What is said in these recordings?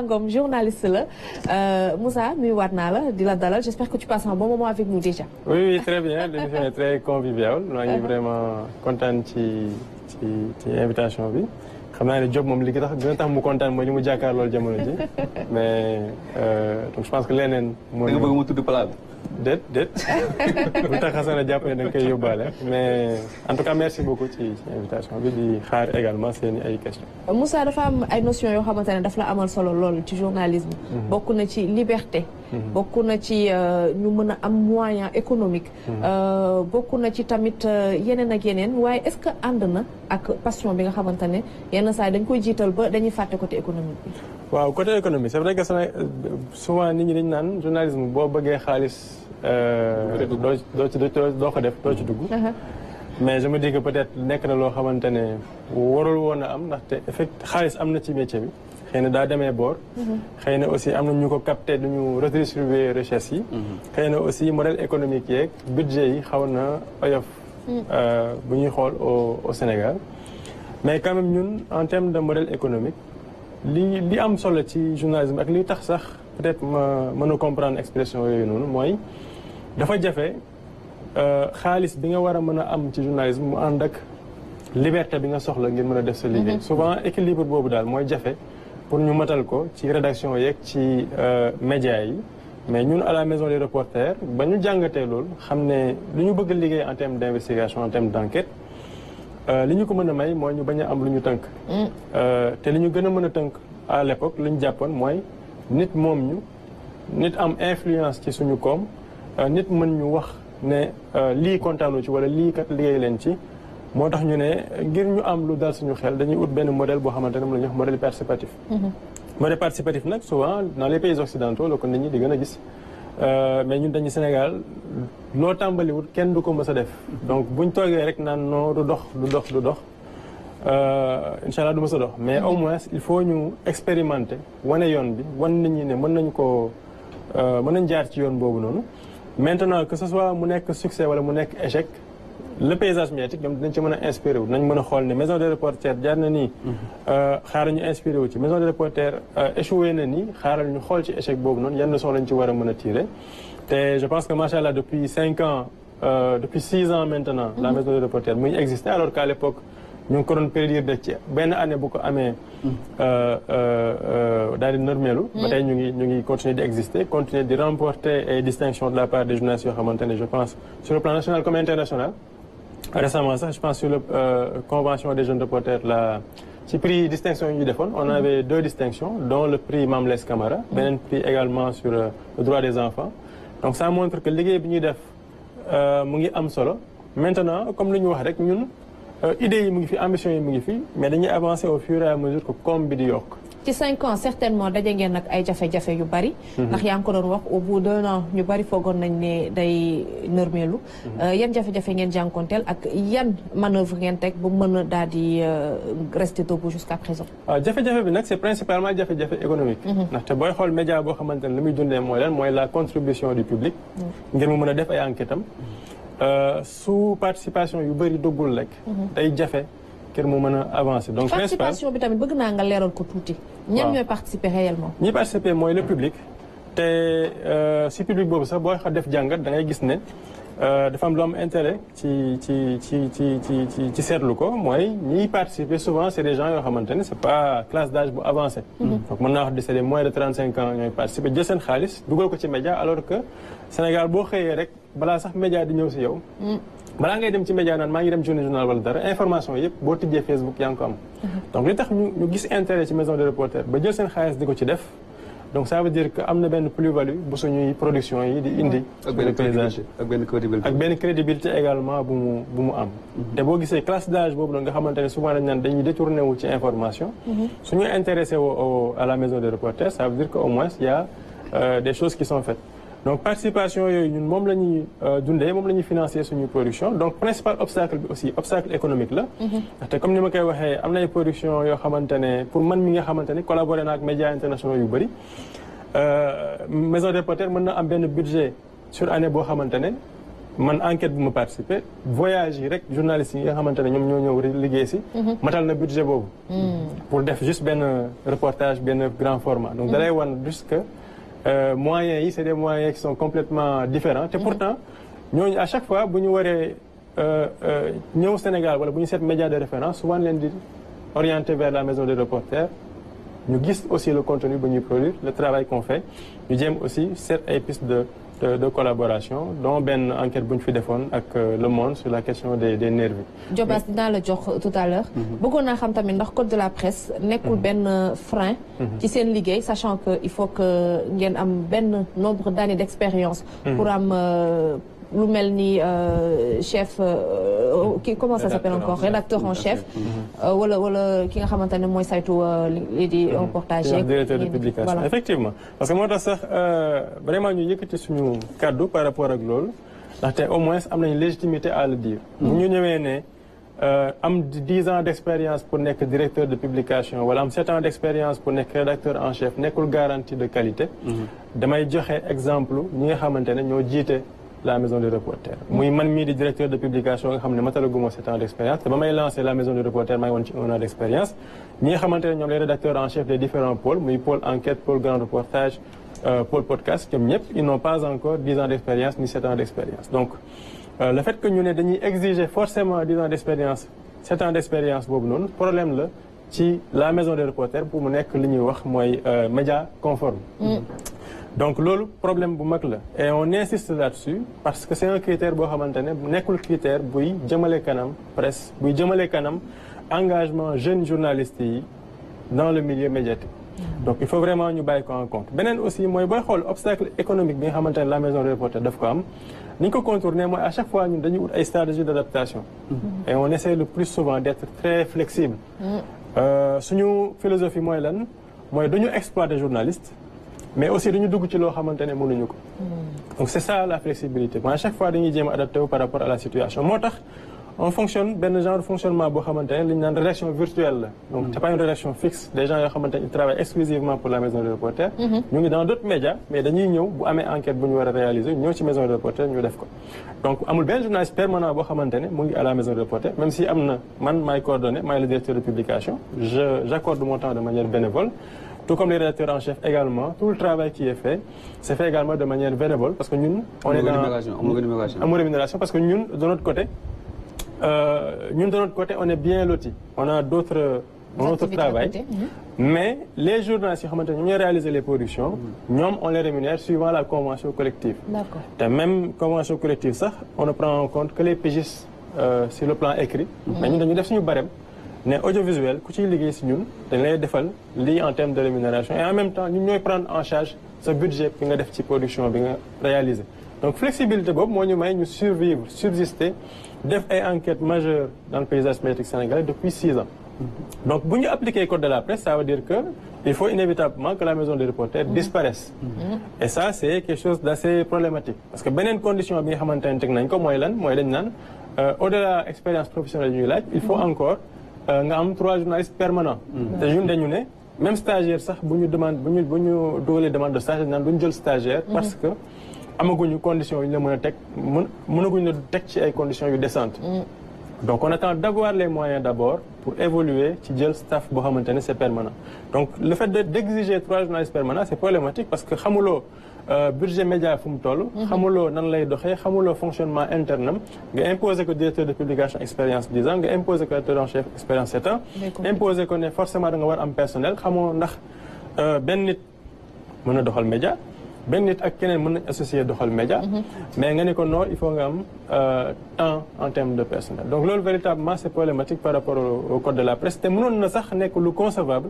Ngom journaliste la Moussa nuyuwaat naa la di la dalal j'espère que tu passes un bon moment avec nous déjà. Oui très bien l'émission est très conviviale maa ngi vraiment kontaan ci invitation bi xam naa ne Diop moom li gën a tax mu kontaan mooy li mu jàkkaar loolu jamono ji mais donc je pense que leneen. mooy nga bëgg mu tudd plat bi. déet bu tax Xasana jàpp ne da nga koy yóbbaale mais en tout cas merci beaucoup ci invitation bi di xaar également seen ay questions. Moussa dafa am ay notions yoo xamante ne daf la amal solo lool ci journalisme. bokk na ci liberté. bokk na ci ñu mën a am moyen économique. bokk na ci tamit yeneen ak yeneen waaye est-ce que ànd na ak passion bi nga xamante ne yenn saa yi dañ koy jiital ba dañuy fàtte côté économique bi. waaw côté économique c'est vrai que souvent nit ñi dañu naan journalisme boo bëggee xaalis. doo ko def doo ci dugg. mais je me dis que peut-être nekk na loo xamante ne warul woon a am ndaxte xaalis am na ci métier bi xëy na daa demee boor. xëy na aussi am na ñu ko capté duñu redistribuer richesse yi. xëy na aussi modèle économique yeeg budget yi xaw na oyof. bu ñuy xool au Sénégal. mais quand même ñun en termes de modèle économique li am solo ci journalisme ak li tax sax peut-être ma mën a comprendre expression yooyu noonu mooy dafa jafe xaalis bi nga war a mën a am ci journalisme mu ànd ak liberté bi nga soxla ngir mën a def sa liggéey. souvent équilibre boobu daal mooy jafe pour ñu matal ko ci rédaction yeeg ci médias yi mais ñun à la maison des reporters ba ñu jàngatee loolu xam ne lu ñu bëgg liggéey en termes d'investigation en termes d'enquête li ñu ko mën a may mooy ñu bañ a am lu ñu tënk. te li ñu gën a mën a tënk à l'époque li ñu jàppoon mooy nit moom ñu nit am influence ci suñu koom nit mën ñu wax ne lii kontaanu ci wala lii kat liggéey leen ci moo tax ñu ne ngir ñu am lu dal suñu xel dañuy ut benn modèle boo xamante ne moom la ñuy wax modèle participatif. modèle participatif nag souvent dans les pays occidentaux la ko nit ñi di gën a gis mais ñun dañu Sénégal loo tàmbaliwut kenn du ko mës a def donc buñ toogee rek naan non du dox incha allah du mës a dox mais au moins il faut ñu expérimenter wane yoon bi wan nit ñi ne mën nañ jaar ci yoon boobu noonu maintenant que ce soit mu nekk succès wala mu nekk échec le paysage médiatique ñoom dinañ ci mën a inspiré wu nañ mën a xool ne maison des reporters jaar na nii xaaral ñu inspiré wu ci maison des reporters échoué na nii xaaral ñu xool ci échec boobu noonu yan leçon lañ ci war a mën a tirer te je pense que macha allah depuis 5 ans depuis 6 ans maintenant la maison des reporters mu ngi existé alors qu'à l'époque ñu ngi ko doon prédire de ci benn année bu ko amee daal di normelu ba tey ñu ngi continuer di exister continuer di remporter ay distinctions de la part des journalistes yoo xamante ne je pense sur le plan national comme international récemment sax je pense sur le convention des jeunes reporters la ci prix distinction yi ñu defoon on avait 2 distinctions dont le prix Mame Less Camara beneen prix également sur le droit des enfants donc ça montre que liggéey bi ñuy def mu ngi am solo maintenant comme li ñu wax rek ñun idées yi mu ngi fi ambition yi mu ngi fi mais dañuy avancer au fur et à mesure que koom bi di yokk. ci 5 ans certainement daje ngeen nag ay jafe-jafe yu bari. ndax yaa ngi ko doon wax au bout d'1 an ñu bari foogoon nañ ne day nërmeelu. yan jafe-jafe ngeen jànkonteel ak yan manœuvre ngeen teg ba mën a daal di rester debout jusqu'à présent. waaw jafe-jafe bi nag c'est principalement jafe-jafe économique. ndaxte booy xool média boo xamante ne li muy dundee mooy lan mooy la contribution du public. ngir mu mën a def ay enquêtes am. su participation yu bëri duggul rek. day jafe kër mu mën a avancer. donc participation bi tamit bëgg naa nga leeral ko tuuti. ñan ñooy participer réellement. ñi participer mooy le public te si public boobu sax booy xa def jàngat da ngay gis ne dafa am lu am intérêt ci seetlu ko mooy ñiy participer souvent c'est des gens yoo xamante ne c'est pas classe d'âge bu avancé. donc mën naa wax di c'est des moins de 35 ans ñooy participer jël seen xaalis dugal ko ci média alors que Sénégal boo xëyee rek balaa sax média di ñëw si yow. balaa ngay dem ci média naan maa ngi dem journal wala dara information yëpp boo tijjee Facebook yaa ngi ko am. donc li tax ñu gis intérêt ci maison de reporter ba jël seen xaalis di ko ci def donc ça veut dire que am na benn plus-value bu suñuy production yi di indi. ak benn paysage ak benn crédibilité également bu mu am. te boo gisee classe d'âge boobu noonu nga xamante ne souvent dañu naan dañuy détourné wu ci information. suñu intéressé à la maison de reporter ça veut dire que au moins il y a des choses qui sont faites. donc participation yooyu ñun moom la ñuy dundee moom la ñuy financer suñu production donc principal obstacle bi aussi obstacle économique la. ndaxte comme ni ma koy waxee am na ay production yoo xamante ne pour man mi nga xamante ne collaborer na ak médias internationaux yu bëri maison de reporter mën na am benn budget sur année boo xamante ne man enquête bu ma participé voyage yi rek journalistes yi nga xamante ne ñoom ñoo ñëw liggéey si matal na budget boobu pour def juste benn reportage benn grand format donc dalay wan juste que moyens yi c'est des moyens qui sont complètement différents te pourtant ñooñu à chaque fois bu ñu waree ñëw Sénégal wala bu ñu seet média de référence souvent leen di orienté vers la maison des reporters ñu gis aussi le contenu bu ñuy produire le travail qu'on fait ñu jéem aussi seet ay pistes de collaboration dont benn enquête bu ñu fi defoon ak Le Monde sur la question des nervis. Diobass dinaa la jox tout à l'heure bëggoon naa xam tamit ndax code de la presse nekkul benn frein ci seen liggéey sachant que il faut que ngeen am benn nombre d'années d'expérience pour am lu mel ni chef kii comment ça s'appelle encore rédacteur en chef wala ki nga xamante ne mooy saytu lii di reportage yeeg directeur de publication voilà. Effectivement parce que moo tax sax vraiment ñu yëkkati suñu kàddu par rapport ak loolu ndaxte au moins am nañu légitimité à le dire bu ñu ñëwee ne am 10 ans d'expérience pour nekk directeur de publication wala am 7 ans d'expérience pour nekk rédacteur en chef nekkul garantie de qualité damay joxe exemple ñi nga xamante ne ñoo jiite la maison des reporters muy man mii di directeur de publication nga xam ne matalaguma 7 ans d'expérience te ba may lancé la maison des reporters maa ngi woon ci 1 an d'expérience ñi nga xamante ne ñoom les rédacteurs en chef des différents pôles muy pôle enquête pôle grand reportage pôle podcast ñoom ñëpp ils n'ont pas encore 10 ans d'expérience ni 7 ans d'expérience donc le fait que ñu ne dañuy exiger forcément 10 ans d'expérience 7 ans d'expérience boobu noonu problème la ci la maison des reporters pour mu nekk li ñuy wax mooy média conforme donc loolu problème bu mag la et on insiste là-dessus parce que c'est un critère boo xamante ne nekkul critère buy jëmale kanam presse buy jëmale kanam engagement jeunes journalistes yi dans le milieu médiatique donc il faut vraiment ñu bàyyi ko en compte beneen aussi mooy booy xool obstacle économique bi nga xamante ne la maison des reporters daf ko am ni ñu ko contourner mooy à chaque fois ñun dañuy ut ay stratégies d'adaptation et on essaie le plus souvent d'être très flexible suñu philosophie mooy lan mooy dañu exploiter journaliste mais aussi dañu dugg ci loo xamante ne mënuñu ko donc c'est ça la flexibilité à chaque fois dañuy jéem a adapté wu par rapport à la situation moo tax on fonctionne benn genre de fonctionnement boo xamante ne li ñu naan rédaction virtuelle la donc c'est pas une rédaction fixe des gens yoo xamante ne ils travaillent exclusivement pour la maison de reporters ñu ngi dans d'autres médias mais dañuy ñëw bu amee enquête bu ñu war a réaliser ñëw ci maison de reporters ñu def ko donc amul benn journaliste permanent boo xamante ne mu ngi à la maison de reporters même si am na man maay coordonné maay le directeur de publication j'accorde mon temps de manière bénévole tout comme les rédacteurs en chef également tout le travail qui est fait c'est fait également de manière bénévole parce que ñun on est dans amul rémunération parce que ñun de notre côté on est bien lotis on a d'autres travail mais les journalistes yoo xamante ne ñoom ñooy réaliser les productions ñoom on les rémunère suivant la convention collective d'accord te même convention collective sax on ne prend en compte que les pigistes sur le plan écrit mais ñun dañu def suñu barème ne audiovisuel ku ciy liggéey si ñun dañ lay defal lii en termes de rémunération et en même temps ñun ñooy prendre en charge sa budget bi nga def ci production bi nga réaliser donc flexibilité boobu moo ñu may ñu subsister def ay enquêtes majeures dans le paysage médiatique sénégalais depuis 6 ans donc bu ñu appliquer code de la presse ça veut dire que il faut inévitablement que la maison des reporters disparaisse et ça c'est quelque chose d'assez problématique parce que beneen condition bi nga xamante ne teg nañ ko mooy lan mooy dañ naan au-delà expérience professionnelle ñuy laaj il faut encore nga am 3 journalistes permanents te ñun dañu ne même stagiaire sax bu ñu dugalee demande de stage naan duñu jël stagiaire parce que amaguñu conditions yu ñu la mën a teg mënaguñu la teg ci ay conditions yu décentes donc on attend d'avoir les moyens d'abord pour évoluer ci jël staff boo xamante ne c'est permanent donc le fait d'exiger 3 journalistes permanents c'est problématique parce que xamuloo budget média fu mu toll xamuloo nan lay doxee xamuloo fonctionnement interne am nga imposer ko directeur de publication expérience 10 ans nga imposer ko rédacteur en chef expérience 7 ans imposer ko ne forcément da nga war am personnel xamoo ndax benn nit mën a doxal média benn nit ak keneen mën nañ associer doxal média mais nga ne ko non il faut nga am temps en termes de personnel donc loolu véritablement c'est problématique par rapport au code de la presse te mënoon na sax nekk lu concevable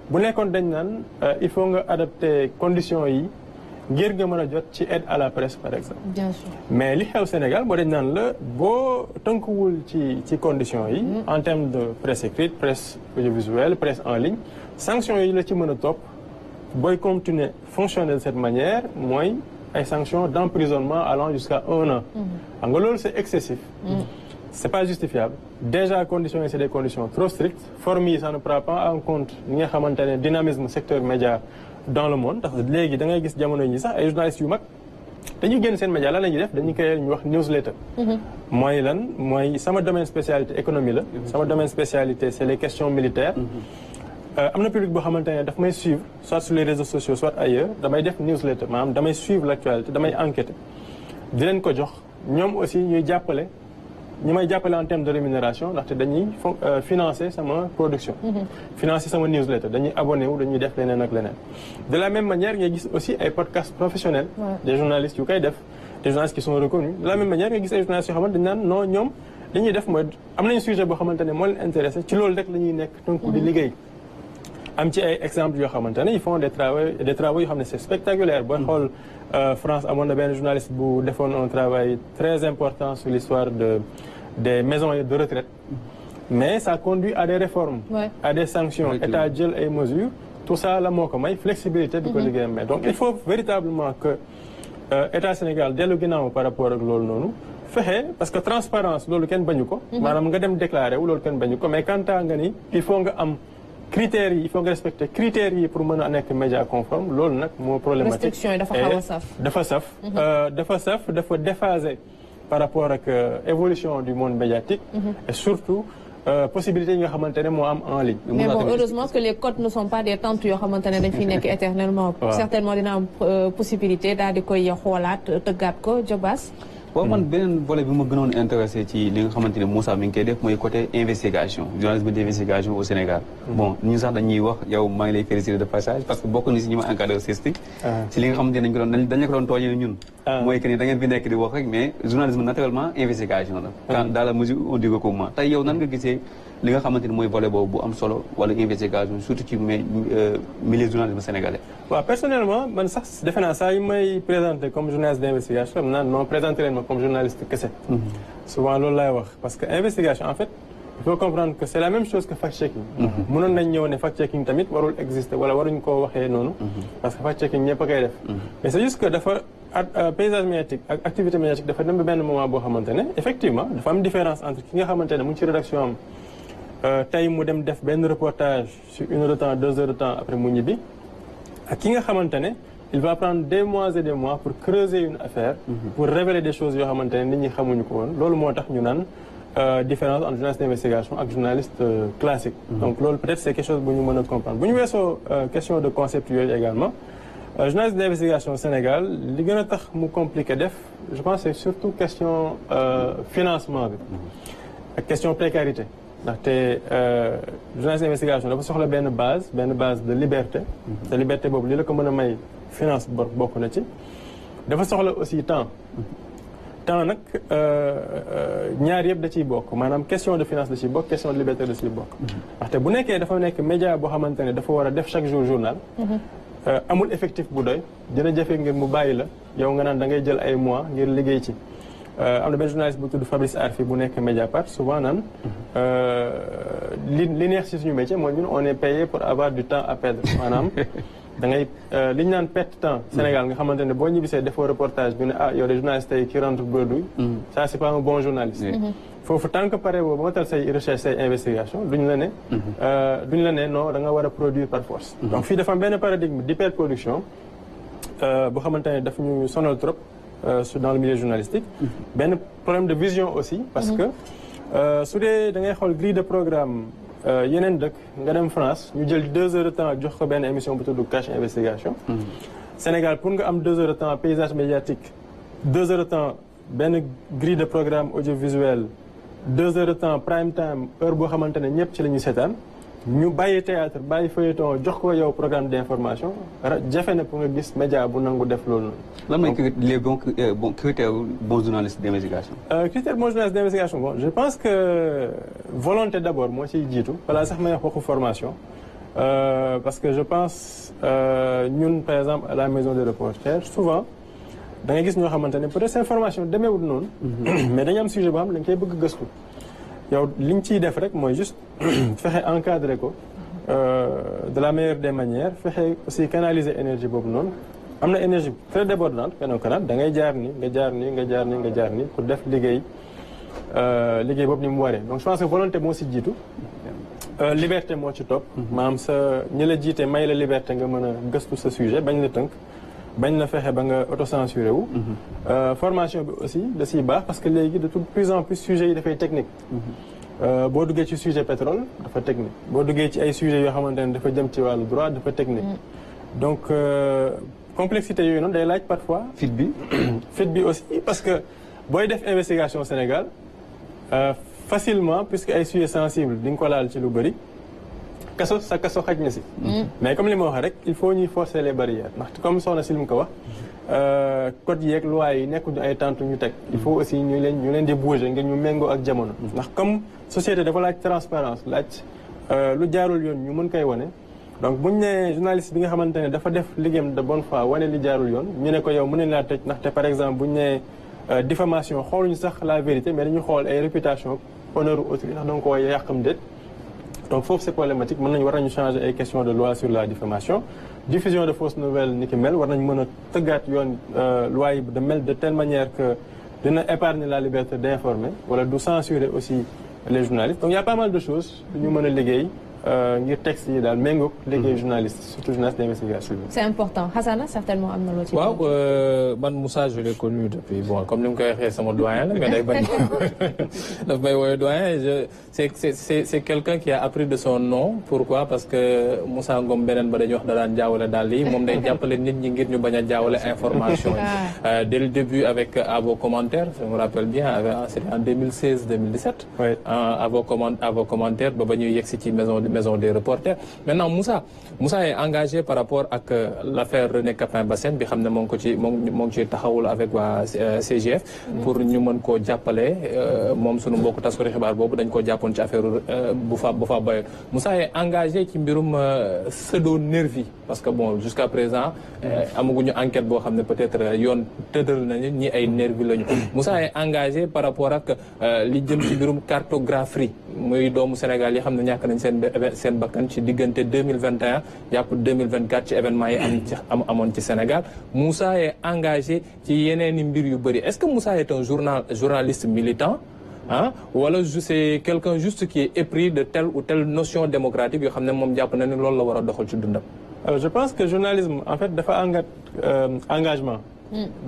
bu nekkoon dañ naan il faut nga adapter conditions yi ngir nga mën a jot ci aide à la presse par exemple bien sûr mais li xew Sénégal boo dañ naan la boo tënkuwul ci conditions yi en termes de presse écrite presse audiovisuelle presse en ligne sanctions yi la ci mën a topp booy continuer fonctionner de cette manière mooy ay sanctions d'emprisonnement allant jusqu'à 1 an xam nga loolu c'est excessif c'est pas justifiable déjà conditions yi c'est des conditions trop strictes formes yi ça ne prend pas en compte li nga xamante ne dynamisme secteur média dans le monde ndax léegi da ngay gis jamono yi sax ay journalistes yu mag dañuy génn seen média lan la ñuy def dañuy créer ñu wax newsletter. mooy lan mooy sama domaine spécialité économie la. sama domaine spécialité c'est les questions militaires. am na public boo xamante ne daf may suivre soit sur les réseaux sociaux soit ailleurs damay def newsletter maanaam damay suivre l'actualité damay enquêter di leen ko jox ñoom aussi ñuy jàppale ñu may jàppale en termes de rémunération ndaxte dañuy financer sama production. financer sama newsletter dañuy abonné wu dañuy def leneen ak leneen. de la même manière ngay gis aussi ay podcasts professionnels. des journalistes yu koy def des journalistes qui sont reconnus. de la même manière ngay gis ay journalistes yoo xamante dañu naan non ñoom li ñuy def mooy am nañu sujet boo xamante ne moo leen intéressé ci loolu rek la ñuy nekk tënku di liggéey. am ci ay exemples yoo xamante ne ils font des travaux yoo xam ne c'est spectaculaire booy xool France amoon na benn journaliste bu defoon un travail très important sur l'histoire des maisons de retraite mais ça conduit à des réformes à des sanctions état jël ay mesures tout ça la moo ko may flexibilité bi ko liggéeyam mais donc il faut véritablement que état Sénégal dellu ginnaaw par rapport ak loolu noonu fexe parce que transparence loolu kenn bañu ko maanaam nga dem déclarer wu loolu kenn bañu ko mais quant à nga ni il faut nga am critères yi il faut nga respecter critères yi pour mën a nekk média conforme loolu nag moo problématique. restriction yi dafa xaw a saf. dafa saf dafa déphasé par rapport ak évolution du monde médiatique. et surtout possibilités yi nga xamante ne moo am en ligne. mais bon heureusement que les codes ne sont pas des tentes yoo xamante ne dañ fiy nekk éternellement. certainement dina am possibilité daal di koy xoolaat tëggaat ko Jobaas. waaw man beneen volet bi ma gënoon intéressé ci li nga xamante ne Moussa mi ngi koy def mooy côté investigation journalisme d'investigation au Sénégal. bon ñu sax dañuy wax yow maa ngi lay féliciter de passage parce que bokk na si ñi ma encadré CESTI. ci li nga xamante ne dañ la ko doon tooñee ñun. mooy que ni da ngeen fi nekk di wax rek mais journalisme naturellement investigation la. dans la mesure où on dit comment tey yow nan nga gisee li nga xamante ni mooy volet boobu bu am solo wala investigation surtout ci milieu journalisme sénégalais. waaw personnellement man sax defe naa saa yu may présenté comme journaliste d'investigation xam naa non présenté leen ma comme journaliste kese. souvent loolu laay wax parce que investigation en fait il faut comprendre que c'est la même chose que fact-checking. mënoon nañ ñëw ne fact-checking tamit warul exister wala waruñu koo waxee noonu. parce que fact-checking ñëpp a koy def. mais c'est juste que dafa paysage médiatique ak activité médiatique dafa dem ba benn moment boo xamante ne effectivement dafa am différence entre ki nga xamante ne mu ngi ci rédaction am. tey mu dem def benn reportage sur 1 heure de temps 2 heures de temps après mu ñibbi ak ki nga xamante ne il va prendre des mois et des mois pour creuser une affaire pour révéler des choses yoo xamante ne nit ñi xamuñu ko woon loolu moo tax ñu naan différence entre journaliste d'investigation ak journaliste classique donc loolu peut-être c'est quelque chose bu ñu mën a comprendre bu ñu weesoo question de concept yooyu également journaliste d'investigation au Sénégal li gën a tax mu compliqué def je pense c'est surtout question financement bi ak question précarité ndaxte journaliste d'investigation dafa soxla benn base de liberté te liberté boobu li la ko mën a may finance bokk na ci dafa soxla aussi temps nag ñaar yëpp da ciy bokk maanaam question de finance da ciy bokk question de liberté da ciy bokk ndaxte bu nekkee dafa nekk média boo xamante ne dafa war a def chaque jour journal amul effectif bu doy dina jafe ngir mu bàyyi la yow nga naan da ngay jël ay mois ngir liggéey ci am na benn journaliste bu tudd Fabrice Arfi bu nekk Mediapart souvent naan li neex ci suñu métier mooy ñun on est payé pour avoir du temps à perdre maanaam da ngay li ñu naan perte temps Sénégal nga xamante ne boo ñibbisee defoo reportage bi ne yow de journaliste tey qui rentre bredouille ça c'est pas un bon journaliste foofu tant que pare boobu ba nga tal say recherche say investigation duñu la ne non da nga war a produire par force donc fii dafa am benn paradigme d'hyperproduction boo xamante ne daf ñu sonal trop dans le milieu journalistique benn problème de vision aussi parce que su dee da ngay xool grille de programme yeneen dëkk nga dem France ñu jël 2 heures de temps jox ko benn émission bu tudd Cache Investigation Sénégal pour nga am 2 heures de temps paysage médiatique 2 heures de temps benn grille de programme audiovisuel 2 heures de temps prime time heure boo xamante ne ñëpp ci la ñuy seetaan ñu bàyyi théâtre bàyyi feuilleton jox ko yow programme d'information jafe na pour nga gis média bu nangu def loolu lan mooy les bons critères bons journalistes d'investigation. Critères bons journalistes d'investigation bon je pense que volonté d'abord moo ciy jiitu balaa sax may wax waxu formation parce que je pense ñun par exemple à la maison des reporters souvent da ngay gis ñoo xamante ne peut-être seen formation demeewul noonu mais dañu am sujet boo xam ne dañ koy bëgg gëstu yow li ñu ciy def rek mooy juste fexe encadrer ko de la meilleure des manières fexe aussi canaliser énergie boobu noonu am na énergie très débordante kenn ko naan da ngay jaar ni nga jaar ni pour def liggéey boobu ni mu waree donc je pense que volonté moo si jiitu liberté moo ci topp maanaam sa ñi la jiite may la liberté nga mën a gëstu sa sujet bañ la tënk bañ la fexe ba nga autocensuré wu. Formation bi aussi da siy baax parce que léegi de plus en plus sujets yi dafay technique. boo duggee ci sujet pétrole dafa technique boo duggee ci ay sujets yoo xamante ne dafa jëm ci wàllu droit dafa technique. donc complexité yooyu noonu day laaj parfois. fit bi aussi parce que booy def investigation Sénégal facilement puisque ay sujets sensibles di nga ko laal ci lu bëri. sa kaso xaj na si. mais comme li ma wax rek il faut ñuy forcer les barrières ndax comme soxna si li mu ko wax code yeeg loi yi nekkuñu ay tàntu ñu teg. il faut aussi ñu leen di bouger ngir ñu méngoo ak jamono. ndax comme société dafa laaj transparence laaj lu jaarul yoon ñu mën koy wane. donc buñ ne journaliste bi nga xamante ne dafa def liggéeyam de bonne foi wane li jaarul yoon ñu ne ko yow mën nañ laa tëj ndaxte par exemple buñ ne diffamation xooluñu sax la vérité mais dañu xool ay réputation honneur autrui ndax danga ko yàqam déet. donc foofu c'est problématique mën nañu war nañu changer ay questions de loi sur la diffamation diffusion de fausses nouvelles ni ki mel war nañu mën a tëggaat yoon loi yi de telle manière que dina épargner la liberté d'informer wala du censurer aussi les journalistes donc il y a pas mal de choses ñu mën a liggéey ngir texte yi daal méngoog liggéey journaliste surtout journaliste d'investigation. c'est important Hassana certainement am na loo ci. waaw man Moussa je l'ai connu depuis bon comme ni mu koy waxee sama doyen la mais day bañ daf may woowee doyen c'est quelqu'un qui a appris de son nom pourquoi parce que Moussa Ngom beneen ba dañuy wax da daan jaawale daal lii moom day jàppale nit ñi ngir ñu bañ a jaawale information yi. dès le début avec à vos commentaires je me rappelle bien c'était en 2016-2017. oui à vos commentaires ba ñuy yegsi ci maison des reporters maintenant Moussa est engagé par rapport ak l'affaire René Capain Bassène bi xam ne moo ngi ci taxawul avec waa CGF pour ñu mën koo jàppale moom sunu mbokku taskatu xibaar boobu dañ koo jàppoon ci affaire bu fa bayoon Moussa est engagé ci mbirum pseudo nervi parce que bon jusqu'à présent amaguñu enquête boo xam ne peut-être yoon tëddal nañu ñi ay nervi lañu Moussa est engagé par rapport ak li jëm ci mbirum cartographie muy doomu Sénégal yi xam ne ñàkk nañ seen bakkan ci diggante 2021 jàpp 2024 ci événement yi amoon ci Sénégal Moussa est engagé ci yeneeni mbir yu bëri est-ce que Moussa est un journaliste militant wala c'est quelqu'un juste qui est épris de telle ou telle notion démocratique yoo xam ne moom jàpp na ni loolu la war a doxal ci dundam. alors je pense que journalisme en fait dafa engagement.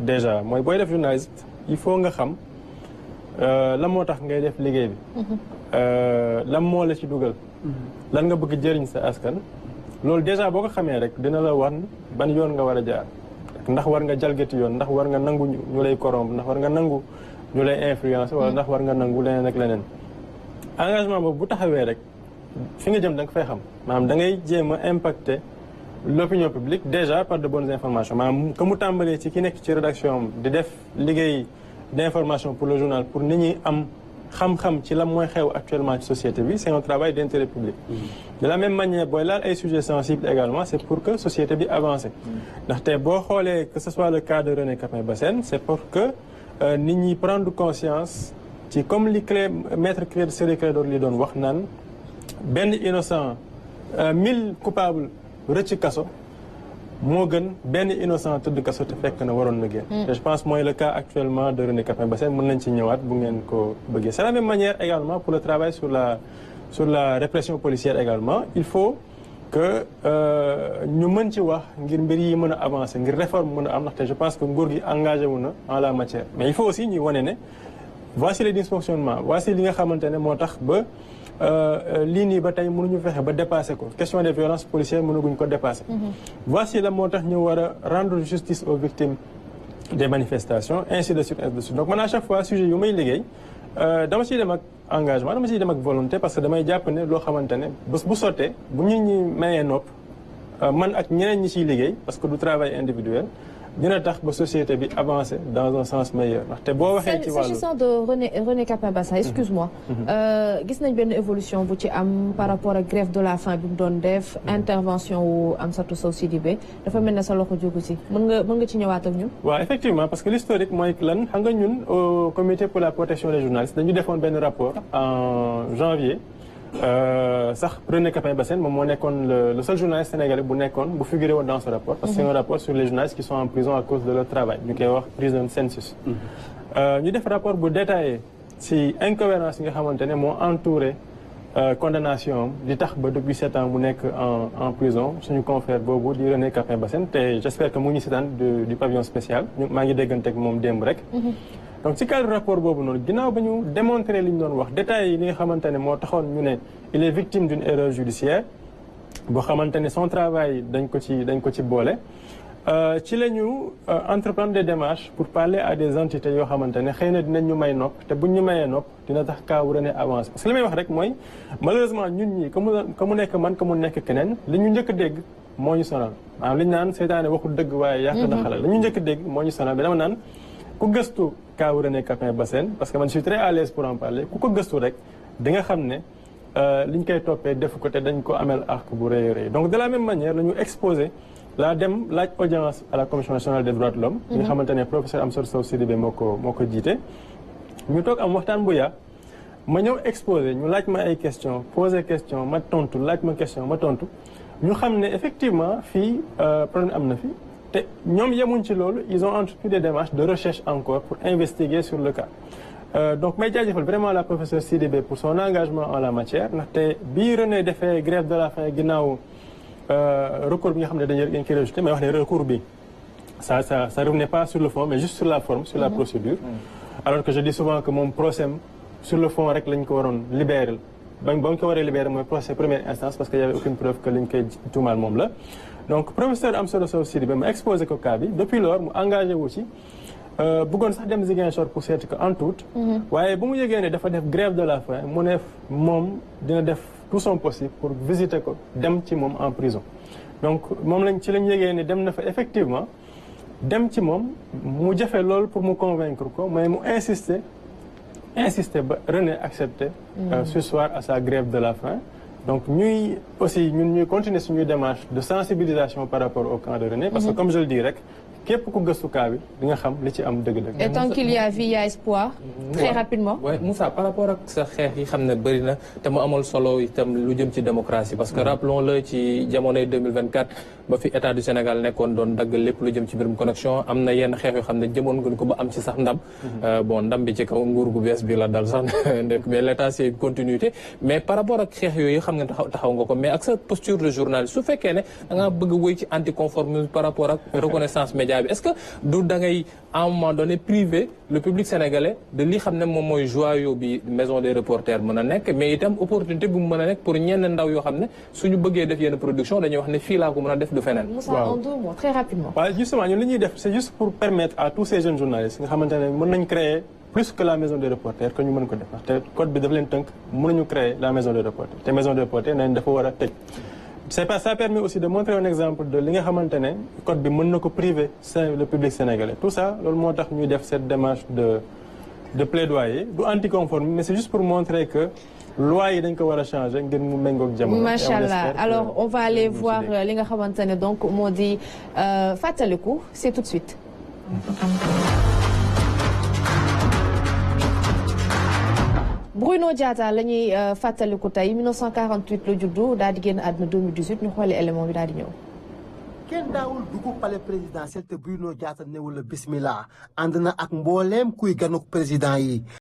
déjà mooy booy def journaliste il faut nga xam lan moo tax ngay def liggéey bi. lan moo la ci dugal. lan nga bëgg jëriñ sa askan. loolu déjà boo ko xamee rek dina la wan ban yoon nga war a jaar ndax war nga jalgati yoon ndax war nga nangu ñu lay corrompre ndax war nga nangu ñu lay influencer wala ndax war nga nangu leneen ak leneen. engagement boobu bu taxawee rek fi nga jëm da nga fay xam maanaam da ngay jéem a impacter l'opinion publique déjà par de bonnes informations maanaam que mu tàmbalee ci ki nekk ci rédaction di def liggéey d'information pour le journal pour nit ñi am xam-xam ci la mooy xew actuellement ci société bi c'est un travail d'intérêt public. de la même manière booy laal ay sujets sensibles également c'est pour que société bi avance. ndaxte boo xoolee que ce soit le cas de René Capain Bassène c'est pour que nit ñi prendre conscience ci comme li maître Ciré Clédor Ly doon wax naan benn innocent 1000 coupables rëcc kaso moo gën benn innocent tëdd kaso te fekk na waroon na génn. et je pense mooy le cas actuellement de René Capain Bassène mën nañ ci ñëwaat bu ngeen ko bëggee. c'est la même manière également pour le travail sur la répression policière également il faut que ñu mën ci wax ngir mbir yi mën a avancer ngir réforme mën a am ndaxte je pense que nguur gi engagé wu na en la matière mais il faut aussi ñuy wane ne voici les dysfonctionnements voici li nga xamante ne moo tax ba lii nii ba tey mënuñu fexe ba dépasser ko question des violences policières mënaguñ ko dépasser. voici la moo tax ñu war a rendre justice aux victimes des manifestations ainsi de suite ainsi de suite donc man à chaque fois sujet yu may liggéey dama ciy dem ak engagement dama ciy dem ak volonté parce que damay jàpp ne loo xamante ne bés bu sottee bu nit ñi mayee nopp man ak ñeneen ñi ciy liggéey parce que du travail individuel dina tax ba société bi avancer dans un sens meilleur ndaxte boo waxee ci wàllu. s'agissant de René Capain Bassène excuse-moi. gis nañ benn évolution bu ci am par rapport ak grève de la faim bi mu doon def. intervention wu Amsatou Sow Sidibé dafa mel ne sa loxo jógu ci mën nga ci ñëwaat ak ñun. waaw effectivement parce que l'historique mooy lan xam nga ñun au comité pour la protection des journalistes dañu defoon benn rapport en janvier. sax René Capain Bassène moom moo nekkoon le seul journaliste sénégalais bu figuré woon dans ce rapport parce que c'est un rapport sur les journalistes qui sont en prison à cause de leur travail ñu koy wax prison census ñu def rapport bu détaillé ci incohérence yi nga xamante ne moo entouré condamnation di tax ba depuis 7 ans mu nekk en prison suñu confrère boobu di René Capain Bassène te j'espère que mu ngi seetaan du pavillon spécial maa ngi déggante ak moom démb rek. donc ci cadre rapport boobu noonu ginnaaw ba ñu démontrer li ñu doon wax détails yi li nga xamante ne moo taxoon ñu ne il est victime d'une erreur judiciaire boo xamante ne son travail dañ ko ci boole. ci la ñu entreprendre des démarches pour parler à des entités yoo xamante ne xëy na dinañ ñu may nopp te buñ ñu mayee nopp dina tax kaawu René avance parce que li may wax rek mooy malheureusement ñun ñi que mu nekk man que mu nekk keneen li ñu njëkk a dégg moo ñu sonal maanaam li ñu naan seytaane waxul dëgg waaye yàq na xalal li ñu njëkk a dégg moo ñu sonal mais dama naan ku gëstu kaawu René Capain Bassène parce que man je suis très à l'aise pour en parler ku ko gëstu rek di nga xam ne liñ koy toppee defu ko te dañ ko amel arc bu rëy a rëy donc de la même manière la ñu exposé laa dem laaj audience à la commission nationale des droits de l'homme bi nga xamante ne professeur Amsatou Sow Sidibé moo ko jiite ñu toog am waxtaan bu yaa ma ñëw exposé ñu laaj ma ay question posé question ma tontu laaj ma question ma tontu ñu xam ne effectivement fii problème am na fi te ñoom yemuñ ci loolu ils ont entrepris des démarches de recherche encore pour investiguer sur le cas donc may jaajëfal vraiment la professeure Sidibé pour son engagement en la matière ndaxte bii René defee grève de la faim ginnaaw recours bi nga xam ne dañ koy rejeté mais wax ne recours bi ça revenait pas sur le fond mais juste sur la forme sur la procédure alors que je dis souvent que moom procès sur le fond rek lañ ko waroon libérer ba ñu ko waree libérer mooy procès première instance parce que y avait aucune preuve que liñ koy tuumaal moom la donc professeur Amsatou Sow Sidibé ma exposé ko cas bi depuis lors mu engagé wu ci bëggoon sax dem Ziguinchor pour seeti ko en tout waaye bu mu yëgee ne dafa def grève de la faim mu ne moom dina def tout son possible pour visiter ko dem ci moom en prison donc moom ci lañ yëgee ne dem na fa effectivement dem ci moom mu jafe loolu pour mu convaincre ko mais mu insister ba René accepter ce soir à sa grève de la faim donc ñuy continuer suñuy démarche de sensibilisation par rapport au camp de René parce que comme je le dis rek képp ku gëstu cas bi di nga xam li ci am dëgg-dëgg. Et tant qu'il y a vie, il y a espoir. Très rapidement. Ouais, Moussa par rapport ak sa xeex yi xam ne bëri na te mu amal solo itam lu jëm ci démocratie parce que rappelons-le ci jamonoy 2024 ba fi état du Sénégal nekkoon doon dagg lépp lu jëm ci mbirum connexion am na yenn xeex yoo xam ne jëmoon nga ko ba am ci sax ndam. bon ndam bi ci kaw nguur gu bees bi la dal sax mais l'état c'est une continuité mais par rapport ak xeex yooyu xam nga taxaw nga ko mais ak sa posture de journaliste su fekkee ne da ngaa bëgg wéy ci anticonformisme par rapport ak reconnaissance média bi est-ce que du da ngay à un moment donné privé le public sénégalais de li xam ne moom mooy joyau bi maison des reporters mën a nekk mais itam opportunité bu mu mën a nekk pour ñenn ndaw yoo xam ne suñu bëggee def yenn production dañuy wax ne fii laa ko mën a def du feneen. Moussa en 2 mots très rapidement. waaw justement ñun li ñuy def c'est juste pour permettre à tous ces jeunes journalistes nga xamante ne mën nañ créer plus que la maison des reporters que ñu mën ko def te code bi daf leen tënk mënuñu créer la maison des reporters te maison des reporters nañ dafa war a tëj. ça permet aussi de montrer un exemple de li nga xamante ne code bi mën na ko priver le public sénégalais tout ça loolu moo tax ñuy def cette démarche de plaidoyer du anticonforme mais c'est juste pour montrer que loi yi dañ ko war a changer ngir mu méngoog jamono. Macha Allah alors on va aller voir li nga xamante ne donc moo di fàttaliku c'est tout de suite. Bruno Diatta la ñuy fàttaliku tey 1948 la juddu daal di génn àdduna 2018 ñu xooli élément bi daal di ñëw. kenn daawul dugg palais présidentiel te Bruno Diatta newul la bismillah ànd na ak mbooleem kuy ganuk président yi